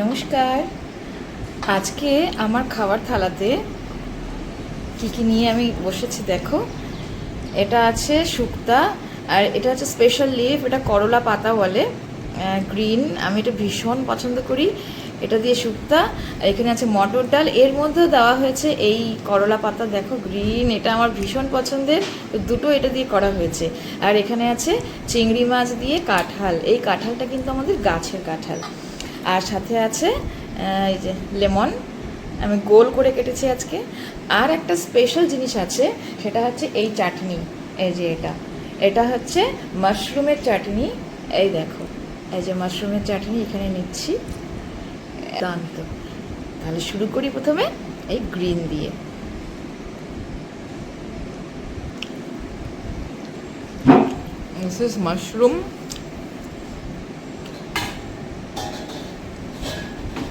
নমস্কার। আজকে আমার খাবার থালাতে কি কি নিয়ে আমি বসেছি দেখো। এটা আছে শুক্তা, আর এটা হচ্ছে স্পেশাল লিফ, এটা করলা পাতা বলে, গ্রিন। আমি এটা ভীষণ পছন্দ করি। এটা দিয়ে শুক্তা। এখানে আছে মটর ডাল, এর মধ্যেও দেওয়া হয়েছে এই করলা পাতা, দেখো গ্রিন, এটা আমার ভীষণ পছন্দের, দুটো এটা দিয়ে করা হয়েছে। আর এখানে আছে চিংড়ি মাছ দিয়ে কাঁঠাল, এই কাঁঠালটা কিন্তু আমাদের গাছের কাঁঠাল। আর সাথে আছে এই যে লেমন, আমি গোল করে কেটেছি আজকে। আর একটা স্পেশাল জিনিস আছে, সেটা হচ্ছে এই চাটনি। এই যে এটা এটা হচ্ছে মাশরুমের চাটনি। এই দেখো, এই যে মাশরুমের চাটনি এখানে নিচ্ছি। দান্ত। তাহলে শুরু করি প্রথমে এই গ্রিন দিয়ে। This is mushroom.